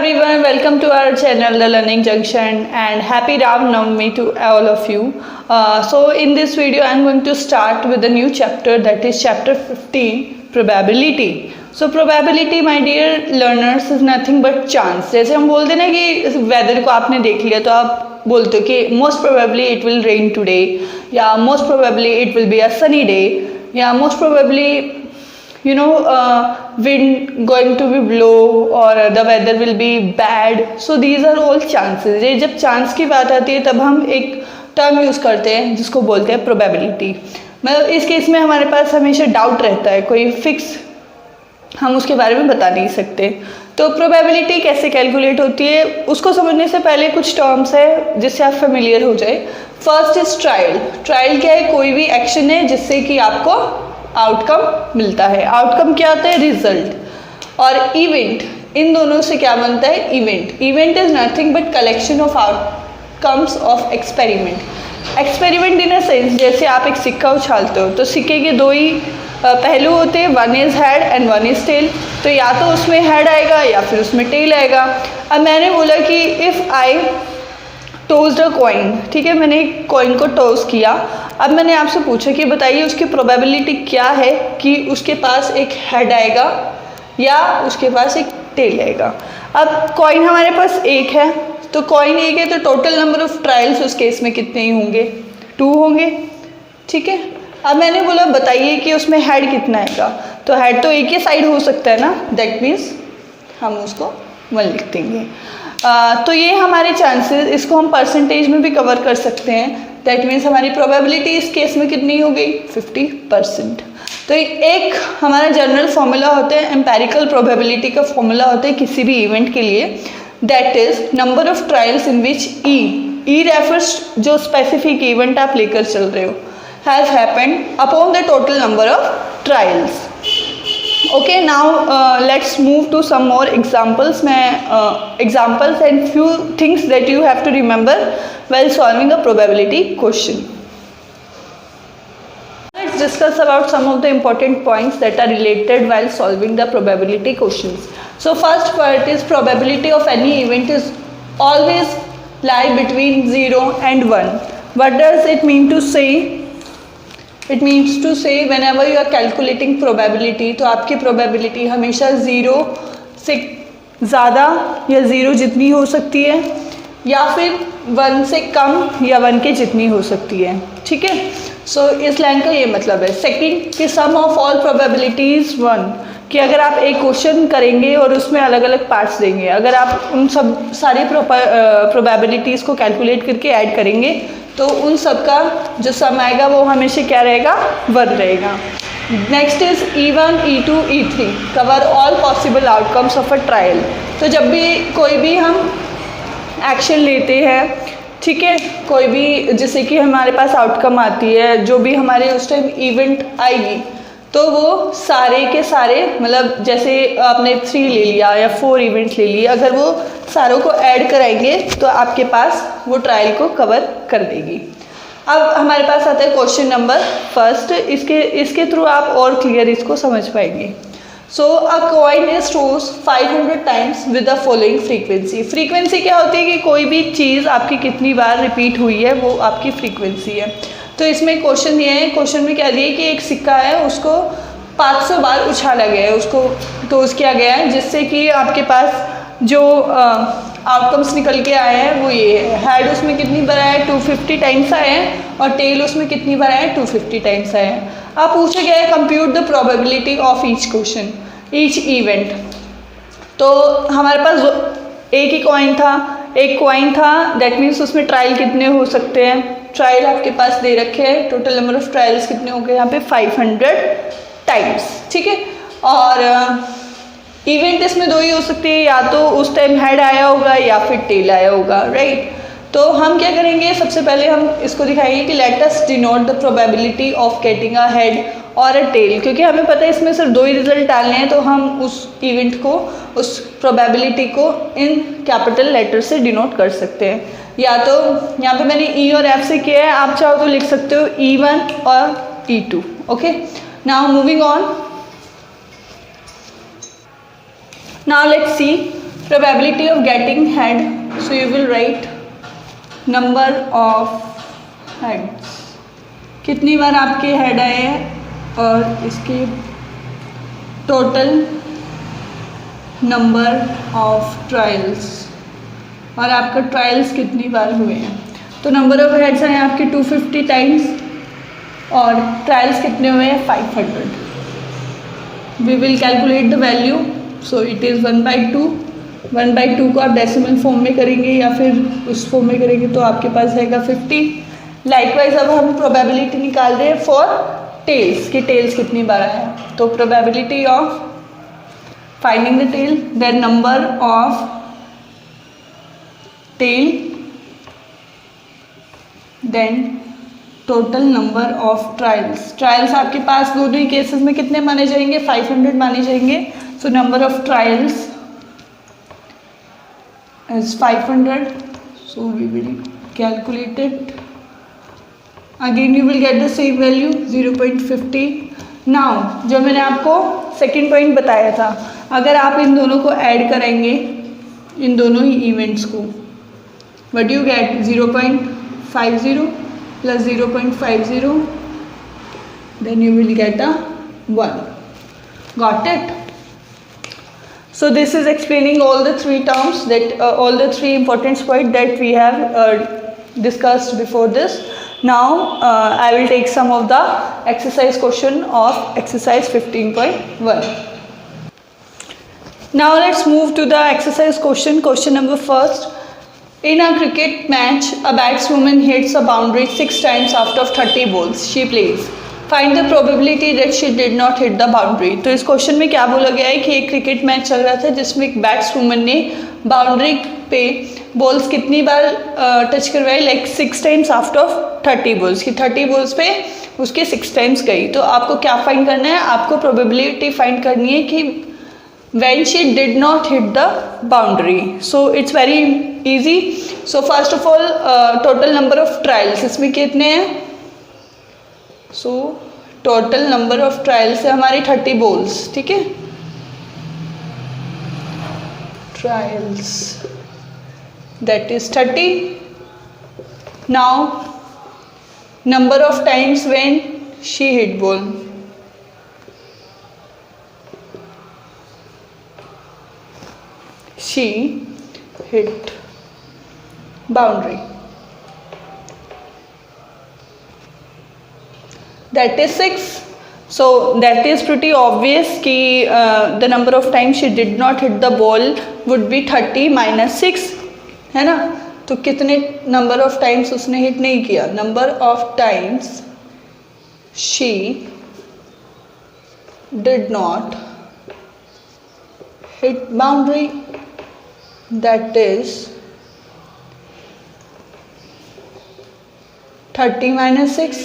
everyone, welcome to our channel The Learning Junction and happy Ram Navami to all of you. So in this video I am going to start with a new chapter, that is chapter 15, probability. So probability my dear learners is nothing but chance. जैसे हम बोलते ना कि weather को आपने देख लिया तो आप बोलते हो कि most probably it will rain today, या most probably it will be a sunny day, या most probably wind going to be blow or the weather will be bad. So these are all chances. ये जब chance की बात आती है तब हम एक टर्म यूज़ करते हैं जिसको बोलते हैं प्रोबेबिलिटी. मतलब इस केस में हमारे पास हमेशा डाउट रहता है, कोई फिक्स हम उसके बारे में बता नहीं सकते. तो प्रोबेबिलिटी कैसे कैलकुलेट होती है उसको समझने से पहले कुछ टर्म्स है जिससे आप फेमिलियर हो जाए. First is trial. ट्रायल क्या है? कोई भी एक्शन है जिससे कि आपको आउटकम मिलता है. आउटकम क्या होता है? रिजल्ट. और इवेंट, इन दोनों से क्या बनता है? Event. Event is nothing but collection of outcomes of experiment. Experiment in a sense, जैसे आप एक सिक्का उछालते हो तो सिक्के के दो ही पहलू होते हैं, one is head and one is tail. तो या तो उसमें हेड आएगा या फिर उसमें टेल आएगा. अब मैंने बोला कि इफ़ आई टोस्ड अ कॉइन, ठीक है, मैंने एक कॉइन को टोस किया. अब मैंने आपसे पूछा कि बताइए उसकी प्रोबेबिलिटी क्या है कि उसके पास एक हेड आएगा या उसके पास एक टेल आएगा. अब कॉइन हमारे पास एक है, तो कॉइन एक है तो टोटल नंबर ऑफ ट्रायल्स उस केस में कितने ही होंगे? 2 होंगे. ठीक है. अब मैंने बोला बताइए कि उसमें हेड कितना आएगा, तो हेड तो एक ही साइड हो सकता है ना, दैट मीन्स हम उसको 1 लिख देंगे. तो ये हमारे चांसेस, इसको हम परसेंटेज में भी कवर कर सकते हैं. दैट मीन्स हमारी प्रोबेबिलिटी इस केस में कितनी हो गई? 50%. तो एक हमारा जनरल फॉर्मूला होता है, एम्पेरिकल प्रोबेबिलिटी का फॉर्मूला होता है किसी भी इवेंट के लिए, that is number of trials in which E refers जो स्पेसिफिक इवेंट आप लेकर चल रहे हो, has happened upon the total number of trials. Okay, now let's move to some more examples. Examples and few things that you have to remember while solving a probability question. Let's discuss about some of the important points that are related while solving the probability questions. So first part is probability of any event is always lie between 0 and 1. What does it mean to say? It means to say whenever you are calculating probability, तो आपकी probability हमेशा 0 से ज़्यादा या 0 जितनी हो सकती है या फिर 1 से कम या 1 के जितनी हो सकती है. ठीक है. सो इस लाइन का ये मतलब है. सेकंड कि सम ऑफ ऑल प्रोबेबिलिटीज़ 1, कि अगर आप एक क्वेश्चन करेंगे और उसमें अलग अलग पार्ट्स देंगे, अगर आप उन सब सारी प्रोबेबिलिटीज़ को कैलकुलेट करके ऐड करेंगे तो उन सब का जो सम आएगा वो हमेशा क्या रहेगा? 1 रहेगा. Next is E1, E2, E3 cover all possible outcomes of a trial. तो जब भी कोई भी हम एक्शन लेते हैं, ठीक है, कोई भी जैसे कि हमारे पास आउटकम आती है, जो भी हमारे उस टाइम इवेंट आएगी, तो वो सारे के सारे, मतलब जैसे आपने 3 ले लिया या 4 इवेंट ले लिए, अगर वो सारों को ऐड कराएंगे तो आपके पास वो ट्रायल को कवर कर देगी. अब हमारे पास आता है क्वेश्चन नंबर फर्स्ट. इसके थ्रू आप और क्लियर इसको समझ पाएंगे. So a coin is tossed 500 times with the following frequency. Frequency क्या होती है कि कोई भी चीज़ आपकी कितनी बार रिपीट हुई है वो आपकी फ्रीक्वेंसी है. तो इसमें क्वेश्चन ये है, क्वेश्चन में क्या दिया कि एक सिक्का है, उसको 500 बार उछाला गया है, उसको टॉस किया गया है, जिससे कि आपके पास जो आउटकम्स निकल के आए हैं वो ये है. हेड उसमें कितनी बार आया है? 250 टाइम्स आए हैं. और टेल उसमें कितनी बार आया है? 250 टाइम्स आए हैं. अब पूछा गया है compute the probability of each question, each event. तो हमारे पास एक ही कॉइन था, दैट मीन्स उसमें ट्रायल कितने हो सकते हैं? ट्रायल आपके पास दे रखे हैं, टोटल नंबर ऑफ ट्रायल्स कितने हो गए यहाँ पे? 500 टाइम्स. ठीक है. और इवेंट इसमें 2 ही हो सकती है, या तो उस टाइम हेड आया होगा या फिर टेल आया होगा. राइट. तो हम क्या करेंगे, सबसे पहले हम इसको दिखाएंगे कि let us denote the probability of getting a head और अ टेल. क्योंकि हमें पता है इसमें सिर्फ 2 ही रिजल्ट डालने हैं, तो हम उस इवेंट को, उस प्रोबेबिलिटी को इन कैपिटल लेटर से डिनोट कर सकते हैं. या तो यहाँ पे मैंने E और F से किया है, आप चाहो तो लिख सकते हो E1 और E2. Okay. Now moving on. Now let's see probability of getting head, so you will write number of heads, कितनी बार आपके हेड आए हैं और इसकी टोटल नंबर ऑफ ट्रायल्स, और आपका ट्रायल्स कितनी बार हुए हैं। तो नंबर ऑफ हेड्स हैं आपके 250 टाइम्स और ट्रायल्स कितने हुए हैं 500। We will calculate the value, so it is 1/2। 1/2 को आप डेसिमल फॉर्म में करेंगे या फिर उस फॉर्म में करेंगे तो आपके पास रहेगा 50। लाइकवाइज अब हम प्रोबेबिलिटी निकाल रहे हैं फॉर टेल्स कि टेल्स कितनी बार आया है। तो probability of finding the tail, then number of tail, then total number of trials. Trials आपके पास दोनों ही केसेस में कितने माने जाएंगे 500 माने जाएंगे। So number of trials is 500, so we will calculate it, again you will get the same value 0.50। Now जो मैंने आपको सेकेंड पॉइंट बताया था, अगर आप इन दोनों को ऐड करेंगे, इन दोनों ही इवेंट्स को, what do you get 0.50 plus 0.50, then you will get a 1. Got it? So this is explaining all the three terms that all the three important points that we have discussed before this. Now I will take some of the exercise question of exercise 15.1. Now let's move to the exercise question. Question number first. In a cricket match, a batswoman hits a boundary 6 times out of 30 balls she plays. Find the probability that she did not hit the boundary. तो इस question में क्या बोला गया है कि एक cricket match चल रहा था जिसमें एक बैट्सवुमन ने बाउंड्री पे बॉल्स कितनी बार टच करवाई, like 6 times out of 30 balls, की 30 बॉल्स पे उसके 6 टाइम्स गई। तो आपको क्या फाइंड करना है, आपको प्रोबेबिलिटी फाइंड करनी है कि when she did not hit the boundary. So it's very easy. So first of all total number of trials इसमें कितने हैं, so total number of trials है हमारी 30 balls, ठीक है, trials that is 30. Now number of times when she hit ball, she hit boundary, that is 6. So that is pretty obvious कि the number of times she did not hit the ball would be 30 minus 6, है ना। तो कितने number of times उसने hit नहीं किया, number of times she did not hit boundary, that is 30 minus 6,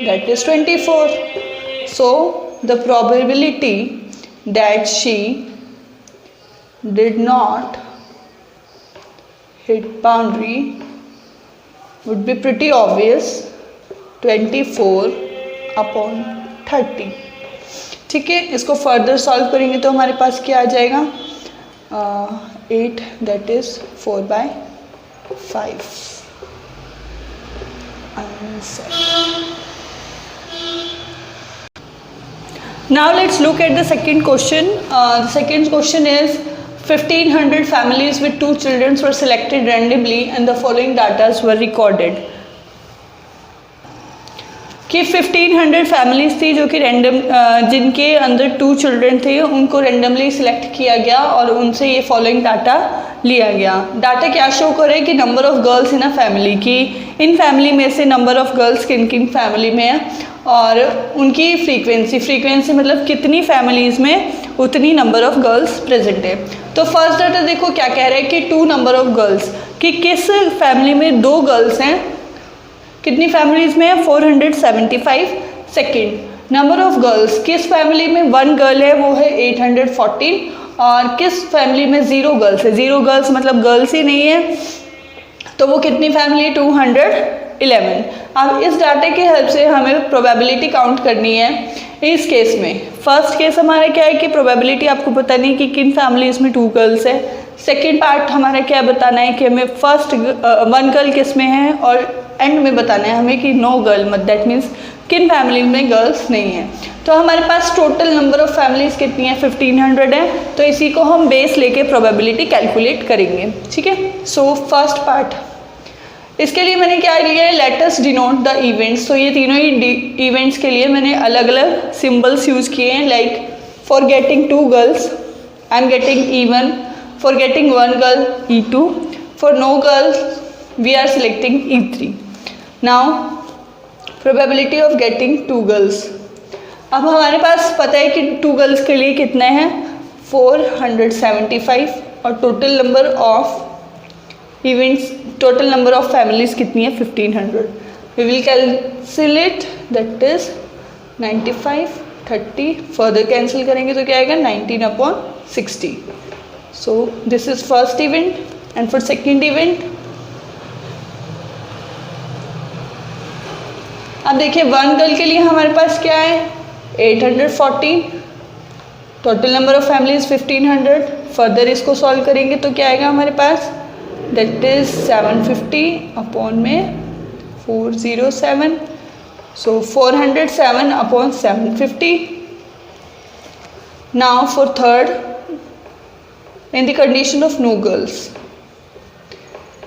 that is 24. So the probability that she did not hit boundary would be pretty obvious, 24/30। ठीक है, इसको फर्दर सॉल्व करेंगे तो हमारे पास क्या आ जाएगा 8, that is 4/5 answer. Now let's look at the second question. The second question is 1500 families with 2 children were selected randomly and the following data were recorded. कि 1500 families थी जो कि रैंडम जिनके अंदर 2 चिल्ड्रन थे, उनको रैंडमली सिलेक्ट किया गया और उनसे ये फॉलोइंग डाटा लिया गया। डाटा क्या शो करे कि number of girls in a family, की इन फैमिली में से नंबर ऑफ गर्ल्स किन किन फैमिली में है और उनकी फ्रीक्वेंसी मतलब कितनी फैमिलीज़ में उतनी नंबर ऑफ गर्ल्स प्रेजेंट है। तो फर्स्ट डाटा देखो क्या कह रहा है कि 2 नंबर ऑफ गर्ल्स, कि किस फैमिली में 2 गर्ल्स हैं, कितनी फैमिलीज़ में है 475। सेकेंड नंबर ऑफ गर्ल्स, किस फैमिली में 1 गर्ल है वो है 814 और किस फैमिली में 0 गर्ल्स है, 0 गर्ल्स मतलब गर्ल्स ही नहीं है तो वो कितनी फैमिली 211। अब इस डाटे की हेल्प से हमें प्रोबेबिलिटी काउंट करनी है। इस केस में फर्स्ट केस हमारा क्या है कि प्रोबेबिलिटी आपको पता नहीं कि किन फैमिलीज़ में 2 गर्ल्स है। सेकेंड पार्ट हमारा क्या बताना है कि हमें फर्स्ट 1 गर्ल किस में है और एंड में बताना है हमें कि नो गर्ल, मत दैट मीन्स किन फैमिली में गर्ल्स नहीं है। तो हमारे पास टोटल नंबर ऑफ फैमिलीज कितनी है, 1500 है। तो इसी को हम बेस लेके प्रोबेबिलिटी कैलकुलेट करेंगे, ठीक है। सो फर्स्ट पार्ट, इसके लिए मैंने क्या लिया है, let us denote the events. तो ये तीनों ही इवेंट्स के लिए मैंने अलग अलग सिंबल्स यूज़ किए हैं। Like for getting 2 girls I am getting E1, for getting 1 girl E2, for no girls we are selecting E3। Now probability of getting 2 girls. अब हमारे पास पता है कि 2 गर्ल्स के लिए कितने हैं, 475, और total number of events, total number of families कितनी है, 1500। We will calculate, that is 95, 30, further cancel करेंगे तो क्या आएगा, 19/60। So this is first event. And for second event, अब देखिए 1 गर्ल के लिए हमारे पास क्या है, 840, total number of families 1500। Further इसको सॉल्व करेंगे तो क्या आएगा हमारे पास, that is 750/407, so 407/750। Now for third, in the condition of no girls,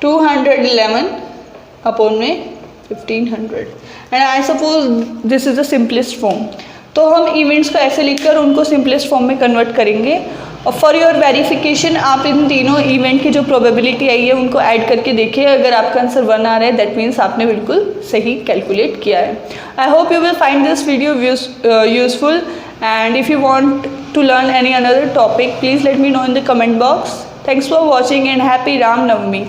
211/1500, and I suppose this is the simplest form. तो हम इवेंट्स को ऐसे लिखकर उनको सिंपलेस्ट फॉर्म में कन्वर्ट करेंगे। और फॉर योर वेरिफिकेशन आप इन तीनों इवेंट की जो प्रोबेबिलिटी आई है उनको ऐड करके देखिए। अगर आपका आंसर 1 आ रहा है दैट मीन्स आपने बिल्कुल सही कैलकुलेट किया है। I hope you will find this video useful, and if you want to learn any another topic, please let me know in the comment box. Thanks for watching and happy Ram Navami.